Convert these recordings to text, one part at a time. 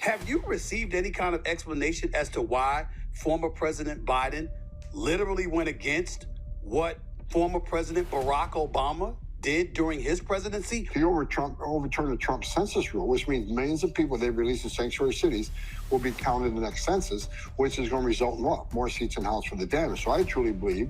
Have you received any kind of explanation as to why former President Biden literally went against what former President Barack Obama did during his presidency? He overturned the Trump census rule, which means millions of people they've released in sanctuary cities will be counted in the next census, which is going to result in what? More seats in the House for the damaged. So I truly believe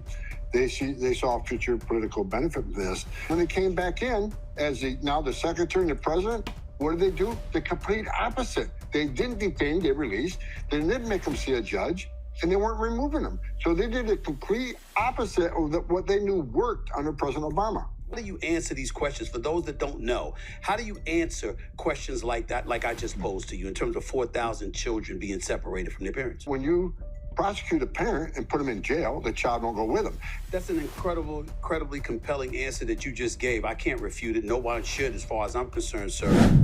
they saw future political benefit from this. When they came back in as now the secretary and the president, what did they do? The complete opposite. They didn't detain, they released. They didn't make them see a judge, and they weren't removing them. So they did the complete opposite of what they knew worked under President Obama. How do you answer these questions? For those that don't know, how do you answer questions like that, like I just posed to you, in terms of 4,000 children being separated from their parents? When you prosecute a parent and put them in jail, the child won't go with them. That's an incredibly compelling answer that you just gave. I can't refute it. No one should, as far as I'm concerned, sir.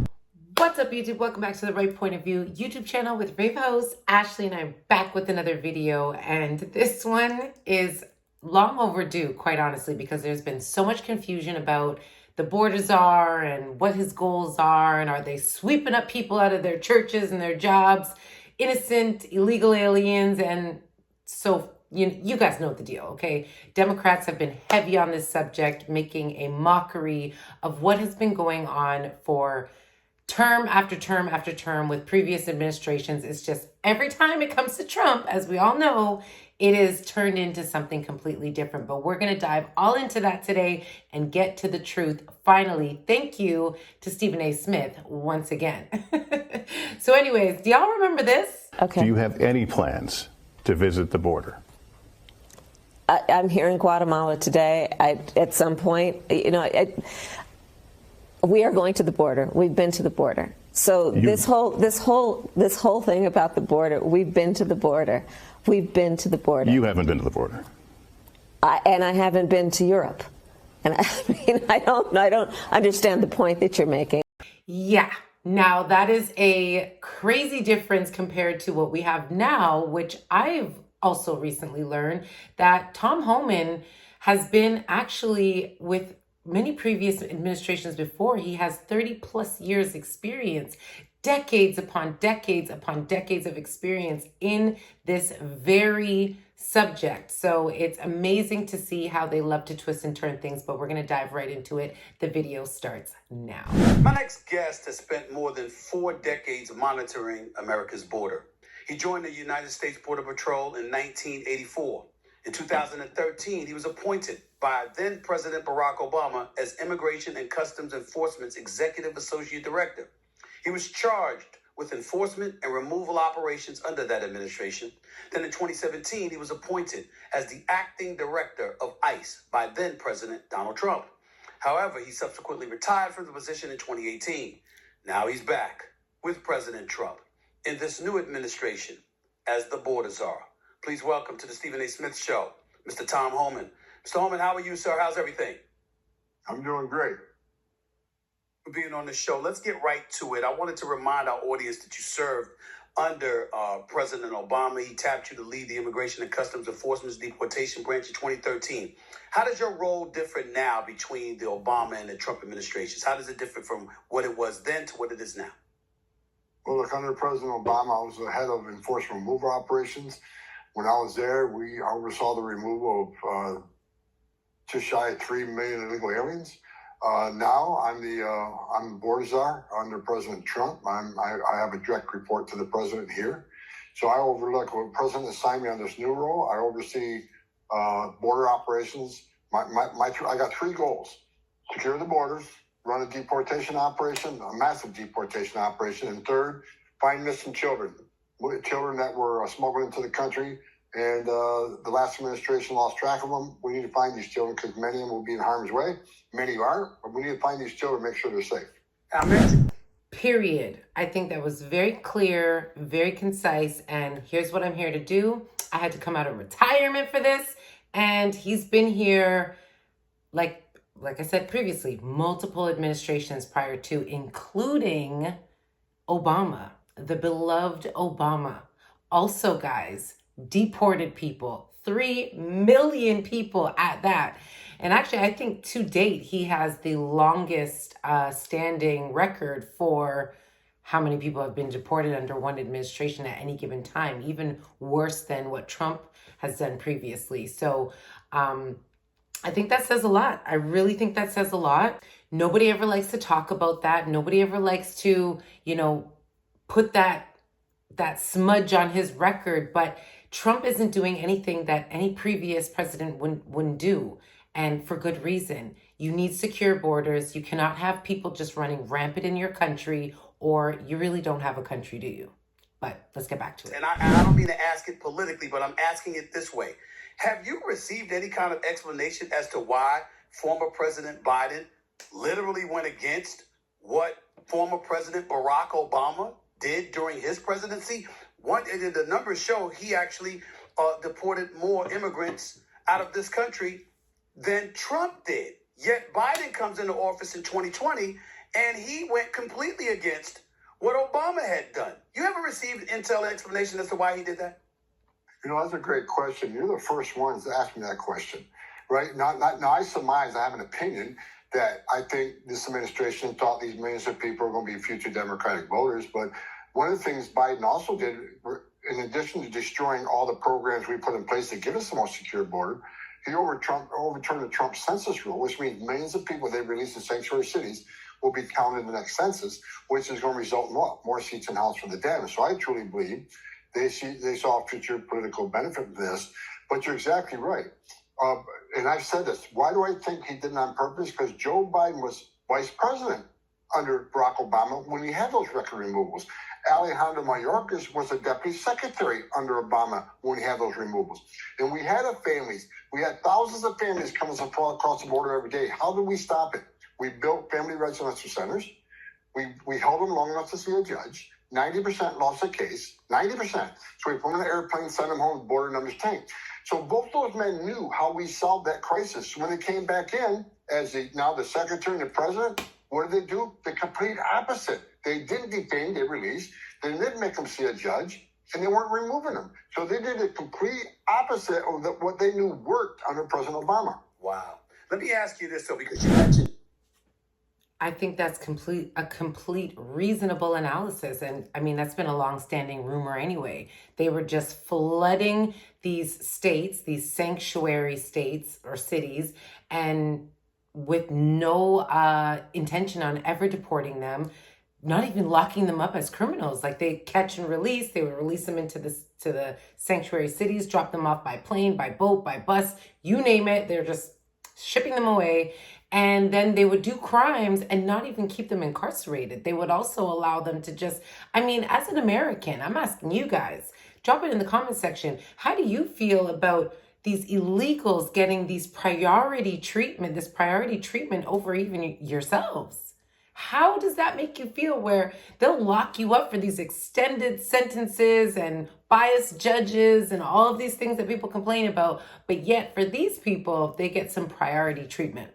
What's up, YouTube? Welcome back to the Right Point of View YouTube channel with Rave host Ashley, and I'm back with another video. And this one is long overdue, quite honestly, because there's been so much confusion about the border czar and what his goals are, and are they sweeping up people out of their churches and their jobs, innocent illegal aliens. And so you guys know the deal, okay? Democrats have been heavy on this subject, making a mockery of what has been going on for term after term after term with previous administrations. It's just every time it comes to Trump, as we all know, it is turned into something completely different. But we're going to dive all into that today and get to the truth. Finally, thank you to Stephen A. Smith once again. So anyways, do y'all remember this? Okay. Do you have any plans to visit the border? I'm here in Guatemala today. At some point, we are going to the border. We've been to the border. So this whole thing about the border, we've been to the border. We've been to the border. You haven't been to the border. And I haven't been to Europe. And I don't understand the point that you're making. Yeah. Now that is a crazy difference compared to what we have now, which I've also recently learned that Tom Homan has been actually with many previous administrations before. He has 30 plus years experience, decades upon decades upon decades of experience in this very subject. So it's amazing to see how they love to twist and turn things, but we're going to dive right into it. The video starts now. My next guest has spent more than 4 decades monitoring America's border. He joined the United States Border Patrol in 1984. In 2013, he was appointed by then President Barack Obama as Immigration and Customs Enforcement's Executive Associate Director. He was charged with enforcement and removal operations under that administration. Then in 2017, he was appointed as the acting director of ICE by then President Donald Trump. However, he subsequently retired from the position in 2018. Now he's back with President Trump in this new administration as the border czar. Please welcome to the Stephen A. Smith Show, Mr. Tom Homan. Mr. Homan, how are you, sir? How's everything? I'm doing great. For being on the show. Let's get right to it. I wanted to remind our audience that you served under President Obama. He tapped you to lead the Immigration and Customs Enforcement's deportation branch in 2013. How does your role differ now between the Obama and the Trump administrations? How does it differ from what it was then to what it is now? Well, look, under President Obama, I was the head of enforcement removal operations. When I was there, we oversaw the removal of just shy of 3 million illegal aliens. Now I'm the border czar under President Trump. I have a direct report to the president here. So I overlook when the president assigned me on this new role. I oversee border operations. I got 3 goals: secure the borders, run a deportation operation, a massive deportation operation, and third, find missing children that were smuggled into the country. And the last administration lost track of them. We need to find these children because many of them will be in harm's way. Many aren't, but we need to find these children, make sure they're safe. Period. I think that was very clear, very concise. And here's what I'm here to do. I had to come out of retirement for this. And he's been here, like I said previously, multiple administrations prior to, including Obama, the beloved Obama. Also, guys, deported people, 3 million people at that. And actually, I think to date, he has the longest standing record for how many people have been deported under one administration at any given time, even worse than what Trump has done previously. So I think that says a lot. I really think that says a lot. Nobody ever likes to talk about that. Nobody ever likes to, put that smudge on his record, but Trump isn't doing anything that any previous president wouldn't do, and for good reason. You need secure borders. You cannot have people just running rampant in your country, or you really don't have a country, do you? But let's get back to it. And I don't mean to ask it politically, but I'm asking it this way. Have you received any kind of explanation as to why former President Biden literally went against what former President Barack Obama did during his presidency? The numbers show he actually deported more immigrants out of this country than Trump did. Yet Biden comes into office in 2020 and he went completely against what Obama had done. You ever received intel explanation as to why he did that? That's a great question. You're the first ones to ask me that question, right? Now, I surmise, I have an opinion that I think this administration thought these millions of people are going to be future Democratic voters. But one of the things Biden also did, in addition to destroying all the programs we put in place to give us the most secure border, he overturned the Trump census rule, which means millions of people they released in sanctuary cities will be counted in the next census, which is going to result in what? More seats in the House for the Dems. So I truly believe they saw future political benefit from this. But you're exactly right. And I've said this. Why do I think he did it on purpose? Because Joe Biden was vice president under Barack Obama when he had those record removals. Alejandro Mayorkas was a deputy secretary under Obama when he had those removals. And we had families. We had thousands of families coming across the border every day. How did we stop it? We built family residential centers. We held them long enough to see a judge. 90% lost the case. 90%. So we put them in an airplane, sent them home, border numbers tanked. So both those men knew how we solved that crisis. When they came back in, as now the secretary and the president, what did they do? The complete opposite. They didn't detain, they released. They didn't make them see a judge, and they weren't removing them. So they did the complete opposite of what they knew worked under President Obama. Wow. Let me ask you this, though, because you mentioned... I think that's a complete reasonable analysis. And I mean, that's been a long-standing rumor anyway. They were just flooding these states, these sanctuary states or cities, and with no intention on ever deporting them, not even locking them up as criminals. Like they catch and release, they would release them to the sanctuary cities, drop them off by plane, by boat, by bus, you name it. They're just shipping them away. And then they would do crimes and not even keep them incarcerated. They would also allow them to just, as an American, I'm asking you guys, drop it in the comment section. How do you feel about these illegals getting this priority treatment over even yourselves? How does that make you feel where they'll lock you up for these extended sentences and biased judges and all of these things that people complain about, but yet for these people, they get some priority treatment?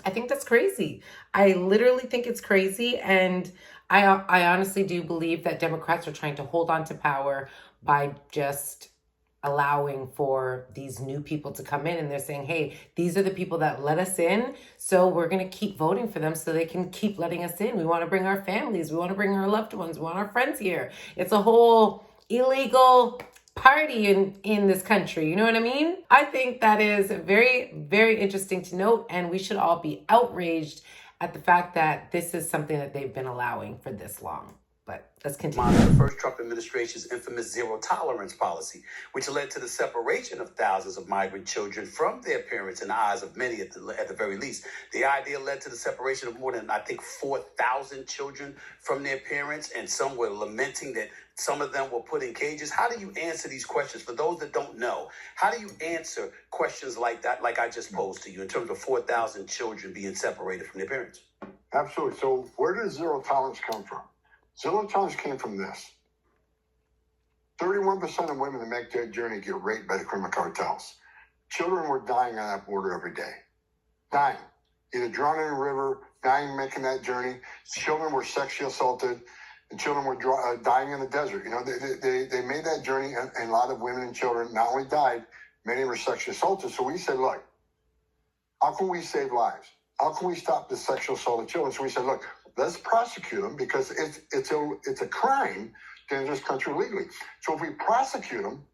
I think that's crazy. I literally think it's crazy. And I honestly do believe that Democrats are trying to hold on to power by just allowing for these new people to come in. And they're saying, hey, these are the people that let us in. So we're going to keep voting for them so they can keep letting us in. We want to bring our families. We want to bring our loved ones. We want our friends here. It's a whole illegal party in this country. You know what I mean? I think that is very, very interesting to note. And we should all be outraged at the fact that this is something that they've been allowing for this long. But let's continue. The first Trump administration's infamous zero tolerance policy, which led to the separation of thousands of migrant children from their parents in the eyes of many at the very least. The idea led to the separation of more than, 4,000 children from their parents, and some were lamenting that some of them were put in cages. How do you answer these questions? For those that don't know, how do you answer questions like that, like I just posed to you, in terms of 4,000 children being separated from their parents? Absolutely. So where does zero tolerance come from? Zero tolerance came from this. 31% of women that make that journey get raped by the criminal cartels. Children were dying on that border every day. Dying. Either drowning in a river, dying making that journey. Children were sexually assaulted, and children were dying in the desert. They made that journey, and a lot of women and children not only died, many were sexually assaulted. So we said, look, how can we save lives? How can we stop the sexual assault of children? So we said, look, let's prosecute them because it's a crime to enter this country illegally. So if we prosecute them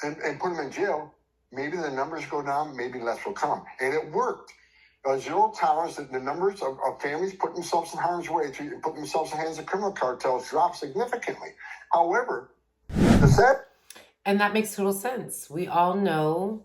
and put them in jail, maybe the numbers go down, maybe less will come. And it worked. Zero tolerance, the numbers of families putting themselves in harm's way, putting themselves in the hands of criminal cartels dropped significantly. However, and that makes total sense. We all know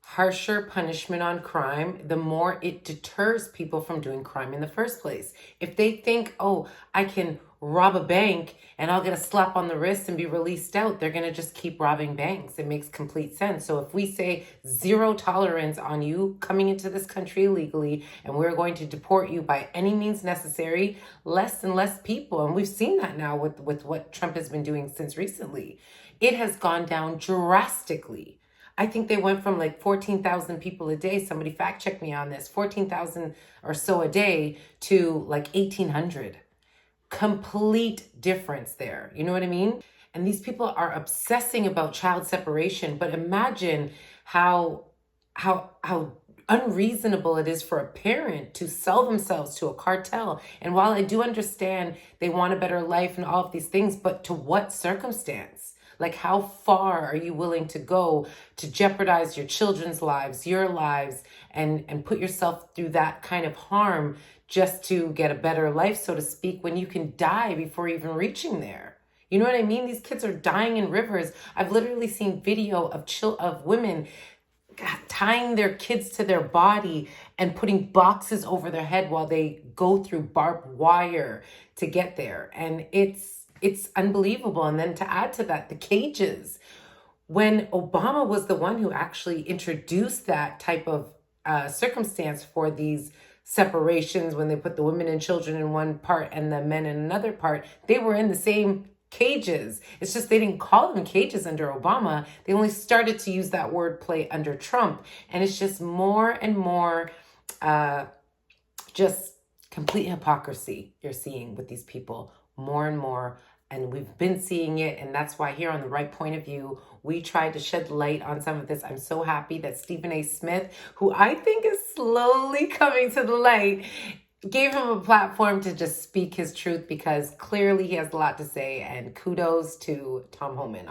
harsher punishment on crime, the more it deters people from doing crime in the first place. If they think, oh, I can rob a bank and I'll get a slap on the wrist and be released out, they're going to just keep robbing banks. It makes complete sense. So if we say zero tolerance on you coming into this country illegally and we're going to deport you by any means necessary, less and less people, and we've seen that now with what Trump has been doing since recently, it has gone down drastically. I think they went from like 14,000 people a day. Somebody fact checked me on this, 14,000 or so a day to like 1,800. Complete difference there. You know what I mean? And these people are obsessing about child separation, but imagine how unreasonable it is for a parent to sell themselves to a cartel. And while I do understand they want a better life and all of these things, but to what circumstance? Like, how far are you willing to go to jeopardize your children's lives, your lives, and put yourself through that kind of harm just to get a better life, so to speak, when you can die before even reaching there? You know what I mean? These kids are dying in rivers. I've literally seen video of women tying their kids to their body and putting boxes over their head while they go through barbed wire to get there. And it's unbelievable. And then to add to that, the cages. When Obama was the one who actually introduced that type of circumstance for these separations, when they put the women and children in one part and the men in another part, they were in the same cages. It's just they didn't call them cages under Obama. They only started to use that word play under Trump. And it's just more and more just complete hypocrisy you're seeing with these people, more and more. And we've been seeing it, and that's why here on The Right Point of View, we tried to shed light on some of this. I'm so happy that Stephen A. Smith, who I think is slowly coming to the light, gave him a platform to just speak his truth, because clearly he has a lot to say, and kudos to Tom Homan.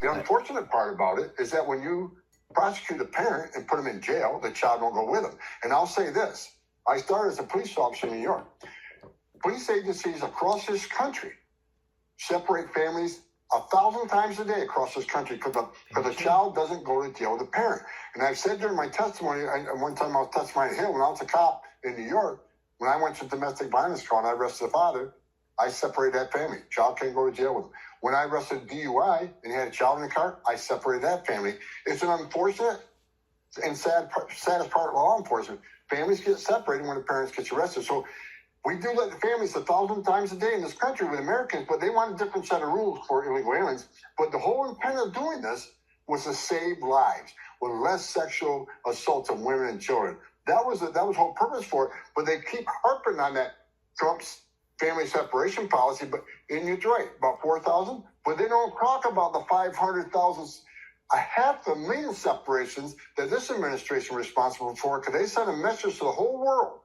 The unfortunate part about it is that when you prosecute a parent and put him in jail, the child won't go with him. And I'll say this, I started as a police officer in New York. Police agencies across this country separate families 1,000 times a day across this country because a child doesn't go to jail with a parent. And I've said during my testimony, one time I was testifying at Hill, when I was a cop in New York, when I went to domestic violence trial and I arrested the father, I separated that family. Child can't go to jail with him. When I arrested DUI and he had a child in the car, I separated that family. It's an unfortunate and saddest part of law enforcement. Families get separated when the parents get arrested. So we do let the families 1,000 times a day in this country with Americans, but they want a different set of rules for illegal aliens. But the whole intent of doing this was to save lives with less sexual assaults of women and children. That was the whole purpose for it. But they keep harping on that Trump's family separation policy. But and you're right, about 4,000. But they don't talk about the 500,000, 500,000 separations that this administration is responsible for, because they sent a message to the whole world.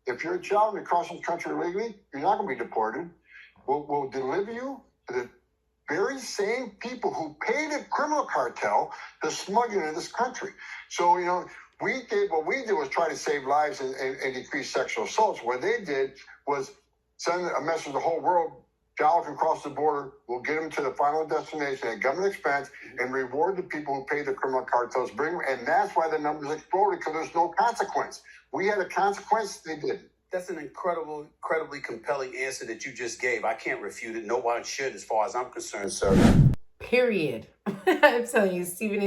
If you're a child and you're crossing the country illegally, you're not going to be deported. We'll deliver you to the very same people who paid a criminal cartel to smuggle you into this country. So, you know, what we did was try to save lives and decrease sexual assaults. What they did was send a message to the whole world. Child can cross the border. We'll get them to the final destination at government expense and reward the people who pay the criminal cartels. And that's why the numbers exploded, because there's no consequence. We had a consequence, they didn't. That's an incredibly compelling answer that you just gave. I can't refute it. No one should, as far as I'm concerned, sir. Period. I'm telling you, Stephen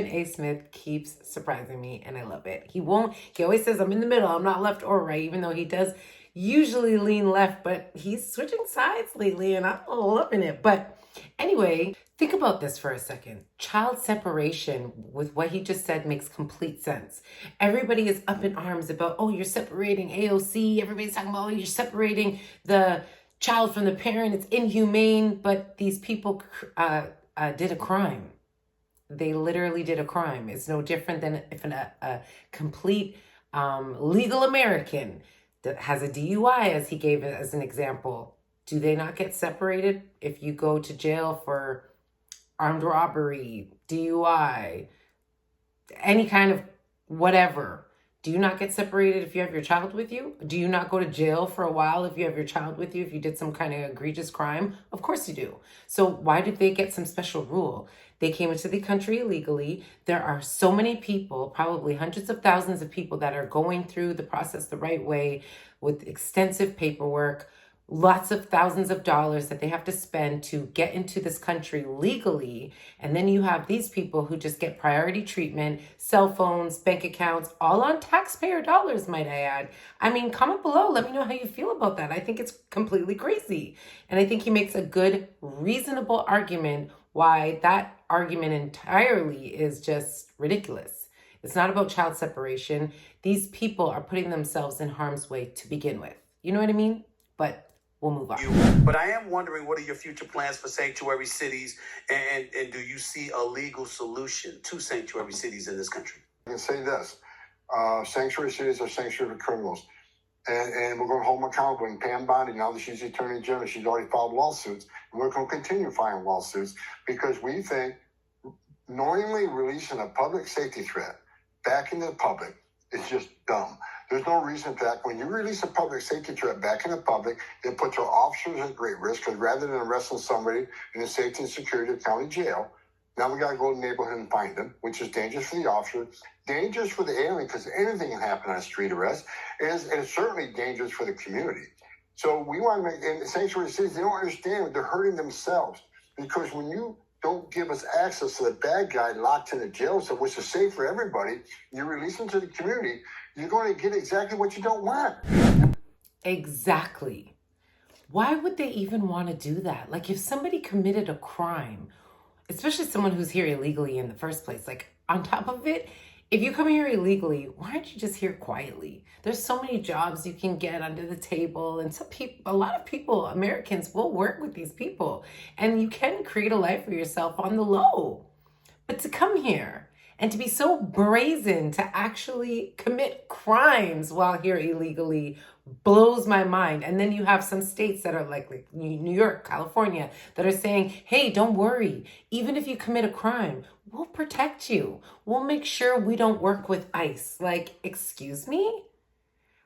A. Smith keeps surprising me, and I love it. He always says, I'm in the middle, I'm not left or right, even though he does usually lean left, but he's switching sides lately, and I'm loving it. But anyway, think about this for a second. Child separation, with what he just said, makes complete sense. Everybody is up in arms about, oh, you're separating AOC. Everybody's talking about, oh, you're separating the child from the parent. It's inhumane. But these people did a crime. They literally did a crime. It's no different than if a complete legal American that has a DUI, as he gave it as an example, do they not get separated if you go to jail for armed robbery, DUI, any kind of whatever? Do you not get separated if you have your child with you? Do you not go to jail for a while if you have your child with you, if you did some kind of egregious crime? Of course you do. So why do they get some special rule? They came into the country illegally. There are so many people, probably hundreds of thousands of people, that are going through the process the right way with extensive paperwork, lots of thousands of dollars that they have to spend to get into this country legally. And then you have these people who just get priority treatment, cell phones, bank accounts, all on taxpayer dollars, might I add. I mean, comment below. Let me know how you feel about that. I think it's completely crazy. And I think he makes a good, reasonable argument why that argument entirely is just ridiculous. It's not about child separation. These people are putting themselves in harm's way to begin with. You know what I mean? But we'll move on. But I am wondering, what are your future plans for sanctuary cities, and do you see a legal solution to sanctuary cities in this country? I can say this. Sanctuary cities are sanctuary for criminals. And we're going to hold them accountable. And Pam Bondi, now that she's the Attorney General, she's already filed lawsuits. And we're going to continue filing lawsuits because we think knowingly releasing a public safety threat back into the public is just dumb. There's no reason for that. When you release a public safety threat back in the public, it puts our officers at great risk, because rather than arresting somebody in the safety and security of county jail, now we got to go to the neighborhood and find them, which is dangerous for the officer, dangerous for the alien, because anything can happen on a street arrest, and it's certainly dangerous for the community. So we want to make, in sanctuary cities, they don't understand, they're hurting themselves, because when you don't give us access to the bad guy locked in the jail, so which is safe for everybody, you release them to the community, you're going to get exactly what you don't want. Exactly. Why would they even want to do that? Like, if somebody committed a crime, especially someone who's here illegally in the first place, like, on top of it, if you come here illegally, why aren't you just here quietly? There's so many jobs you can get under the table, and some people, a lot of people, Americans, will work with these people, and you can create a life for yourself on the low. But to come here and to be so brazen to actually commit crimes while here illegally blows my mind. And then you have some states that are like New York, California, that are saying, hey, don't worry. Even if you commit a crime, we'll protect you. We'll make sure we don't work with ICE. Like, excuse me?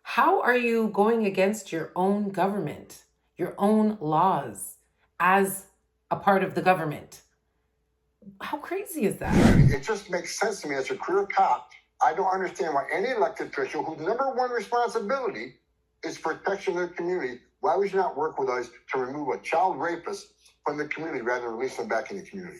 How are you going against your own government, your own laws, as a part of the government? How crazy is that? It just makes sense to me as a career cop. I don't understand why any elected official whose number one responsibility is protection of the community, why would you not work with us to remove a child rapist from the community rather than release them back in the community?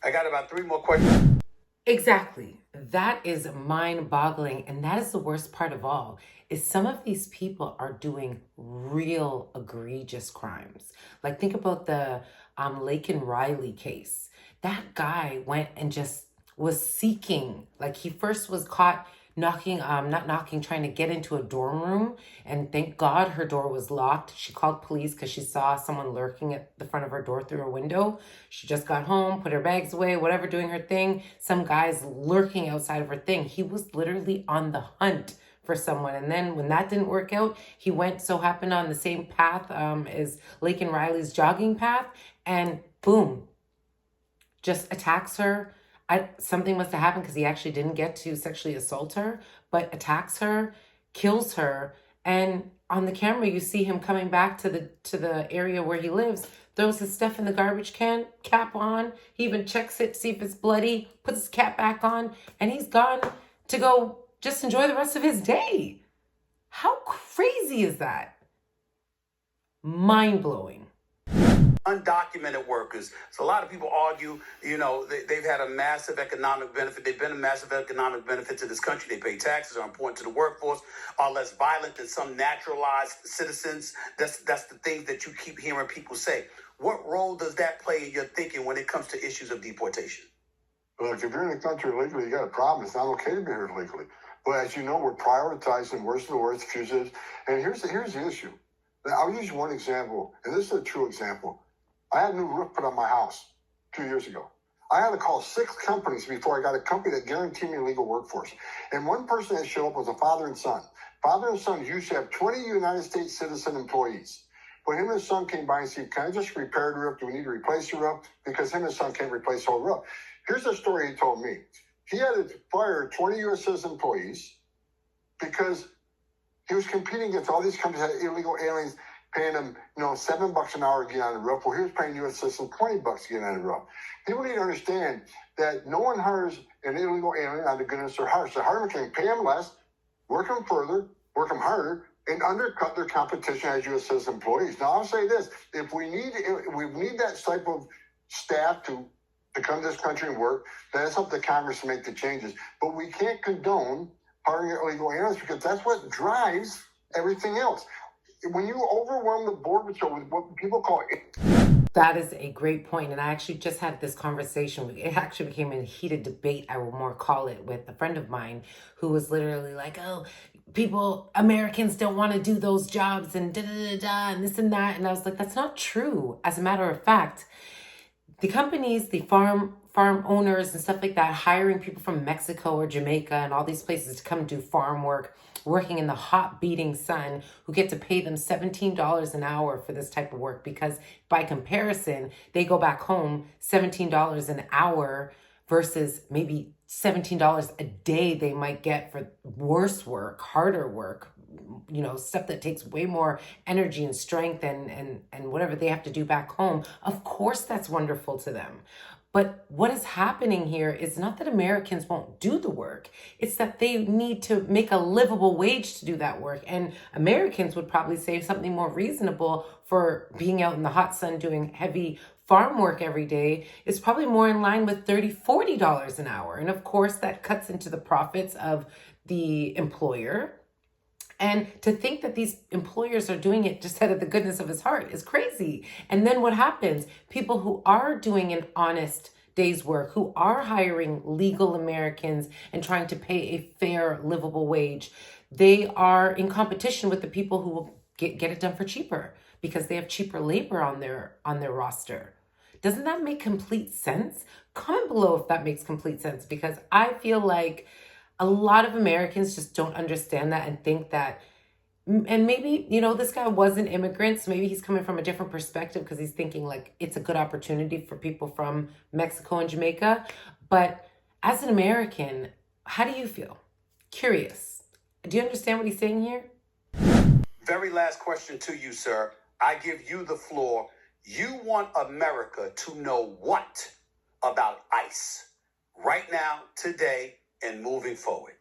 I got about 3 more questions. Exactly. That is mind-boggling. And that is the worst part of all, is some of these people are doing real egregious crimes. Like, think about the Laken Riley case. That guy went and just was seeking, like, he first was caught trying to get into a dorm room. And thank God her door was locked. She called police because she saw someone lurking at the front of her door through her window. She just got home, put her bags away, whatever, doing her thing. Some guy's lurking outside of her thing. He was literally on the hunt for someone. And then when that didn't work out, he happened on the same path as Laken Riley's jogging path, and boom, just attacks her. Something must have happened because he actually didn't get to sexually assault her, but attacks her, kills her. And on the camera, you see him coming back to the area where he lives, throws his stuff in the garbage can, cap on. He even checks it to see if it's bloody, puts his cap back on, and he's gone to go just enjoy the rest of his day. How crazy is that? Mind-blowing. Undocumented workers. So a lot of people argue, they've had a massive economic benefit. They've been a massive economic benefit to this country. They pay taxes, are important to the workforce, are less violent than some naturalized citizens. That's the things that you keep hearing people say. What role does that play in your thinking when it comes to issues of deportation? Look, if you're in the country illegally, you got a problem. It's not okay to be here illegally. But as you know, we're prioritizing worst of the worst fugitives. And here's the issue. Now, I'll use one example, and this is a true example. I had a new roof put on my house 2 years ago. I had to call 6 companies before I got a company that guaranteed me a legal workforce. And one person that showed up was a father and son. Father and son used to have 20 United States citizen employees. But him and his son came by and said, can I just repair the roof? Do we need to replace the roof? Because him and his son can't replace the whole roof. Here's the story he told me. He had to fire 20 U.S. citizen employees because he was competing against all these companies that had illegal aliens paying them, $7 an hour to get on the roof. Well, he was paying U.S. citizens $20 to get on the roof. People need to understand that no one hires an illegal alien out of goodness of their hearts. The hireman can pay them less, work them further, work them harder, and undercut their competition as U.S. citizen employees. Now, I'll say this: if we need that type of staff to come to this country and work, then it's up to Congress to make the changes. But we can't condone hiring illegal aliens because that's what drives everything else. When you overwhelm the board with what people call That is a great point. And I actually just had this conversation. It actually became a heated debate, I will more call it, with a friend of mine who was literally like, oh, Americans don't want to do those jobs and da-da-da-da and this and that. And I was like, that's not true. As a matter of fact, the companies, the farm owners and stuff like that, hiring people from Mexico or Jamaica and all these places to come do farm work, working in the hot beating sun, who get to pay them $17 an hour for this type of work, because by comparison, they go back home $17 an hour versus maybe $17 a day they might get for worse work, harder work, stuff that takes way more energy and strength and whatever they have to do back home. Of course, that's wonderful to them. But what is happening here is not that Americans won't do the work. It's that they need to make a livable wage to do that work. And Americans would probably say something more reasonable for being out in the hot sun doing heavy farm work every day is probably more in line with $30, $40 an hour. And of course, that cuts into the profits of the employer. And to think that these employers are doing it just out of the goodness of his heart is crazy. And then what happens? People who are doing an honest day's work, who are hiring legal Americans and trying to pay a fair, livable wage, they are in competition with the people who will get it done for cheaper because they have cheaper labor on their roster. Doesn't that make complete sense? Comment below if that makes complete sense, because I feel like a lot of Americans just don't understand that and think that, and maybe, this guy was an immigrant, so maybe he's coming from a different perspective because he's thinking like it's a good opportunity for people from Mexico and Jamaica. But as an American, how do you feel? Curious. Do you understand what he's saying here? Very last question to you, sir. I give you the floor. You want America to know what about ICE right now, today, and moving forward?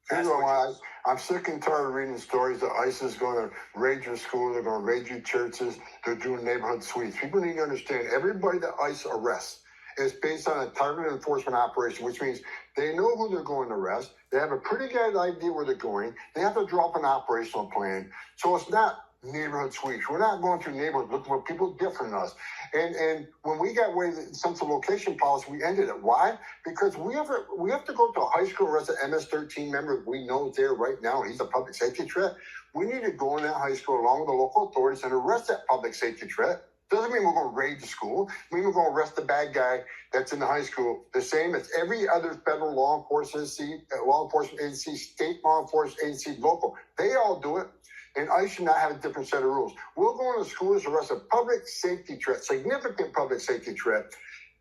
Here's why I'm sick and tired of reading stories that ICE is going to raid your school, they're going to raid your churches, they're doing neighborhood sweeps. People need to understand everybody that ICE arrests is based on a targeted enforcement operation, which means they know who they're going to arrest. They have a pretty good idea where they're going. They have to draw up an operational plan. So it's not neighborhood sweeps. We're not going through neighborhoods looking for people different than us. And when we got away with the sense of location policy, we ended it. Why? Because we have to go to a high school, arrest an MS-13 member we know is there right now, and he's a public safety threat. We need to go in that high school along with the local authorities and arrest that public safety threat. Doesn't mean we're going to raid the school. It means we're going to arrest the bad guy that's in the high school, the same as every other federal law enforcement agency, state law enforcement agency, local. They all do it. And ICE should not have a different set of rules. We'll go into schools to arrest a public safety threat, significant public safety threat.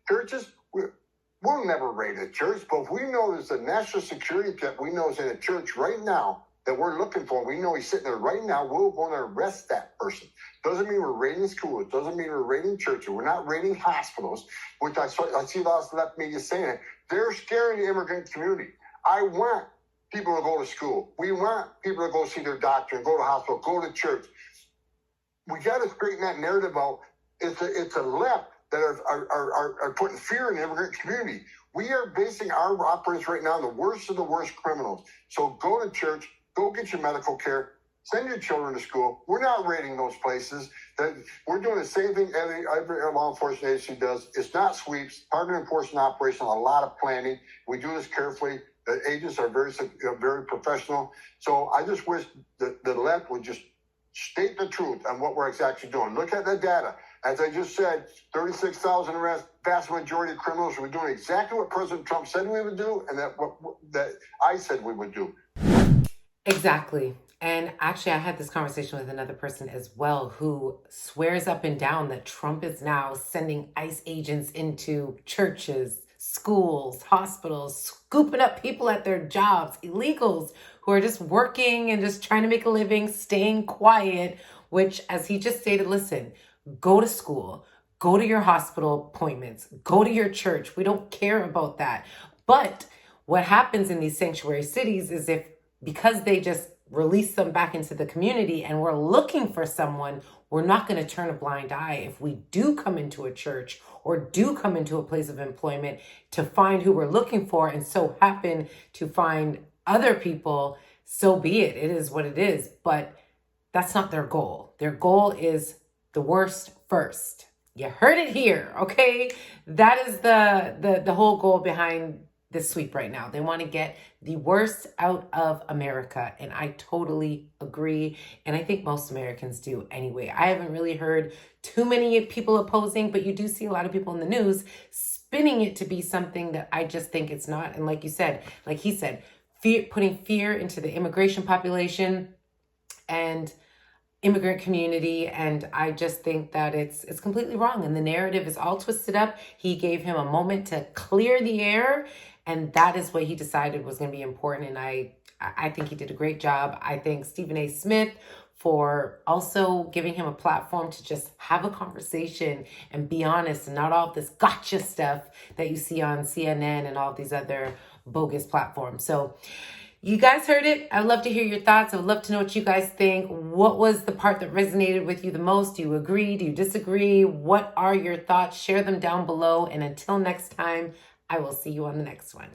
Churches, we'll never raid a church, but if we know there's a national security threat we know is in a church right now that we're looking for, we know he's sitting there right now, we're going to arrest that person. Doesn't mean we're raiding schools. Doesn't mean we're raiding churches. We're not raiding hospitals, which I see lots of left media saying it. They're scaring the immigrant community. I want people to go to school. We want people to go see their doctor and go to the hospital, go to church. We got to straighten that narrative out. It's a left that are putting fear in the immigrant community. We are basing our operations right now on the worst of the worst criminals. So go to church, go get your medical care, send your children to school. We're not raiding those places. We're doing the same thing every law enforcement agency does. It's not sweeps, targeted enforcement operation, a lot of planning. We do this carefully. The agents are very professional. So I just wish the left would just state the truth on what we're exactly doing. Look at the data. As I just said, 36,000 arrests, vast majority of criminals. We're doing exactly what President Trump said we would do and that I said we would do. Exactly. And actually, I had this conversation with another person as well who swears up and down that Trump is now sending ICE agents into churches, schools, hospitals, scooping up people at their jobs, illegals who are just working and just trying to make a living, staying quiet, which, as he just stated, listen, go to school, go to your hospital appointments, go to your church. We don't care about that. But what happens in these sanctuary cities is because they just release them back into the community and we're looking for someone, we're not going to turn a blind eye if we do come into a church or do come into a place of employment to find who we're looking for and so happen to find other people. So be it. It is what it is. But that's not their goal. Their goal is the worst first. You heard it here, okay? That is the whole goal behind this sweep right now. They want to get the worst out of America, and I totally agree, and I think most Americans do anyway. I haven't really heard too many people opposing, but you do see a lot of people in the news spinning it to be something that I just think it's not. And like you said, like he said, putting fear into the immigration population and immigrant community, and I just think that it's completely wrong, and the narrative is all twisted up. He gave him a moment to clear the air, and that is what he decided was going to be important, and I think he did a great job. I thank Stephen A. Smith for also giving him a platform to just have a conversation and be honest, and not all of this gotcha stuff that you see on CNN and all these other bogus platforms. So you guys heard it. I'd love to hear your thoughts. I would love to know what you guys think. What was the part that resonated with you the most? Do you agree? Do you disagree? What are your thoughts? Share them down below. And until next time, I will see you on the next one.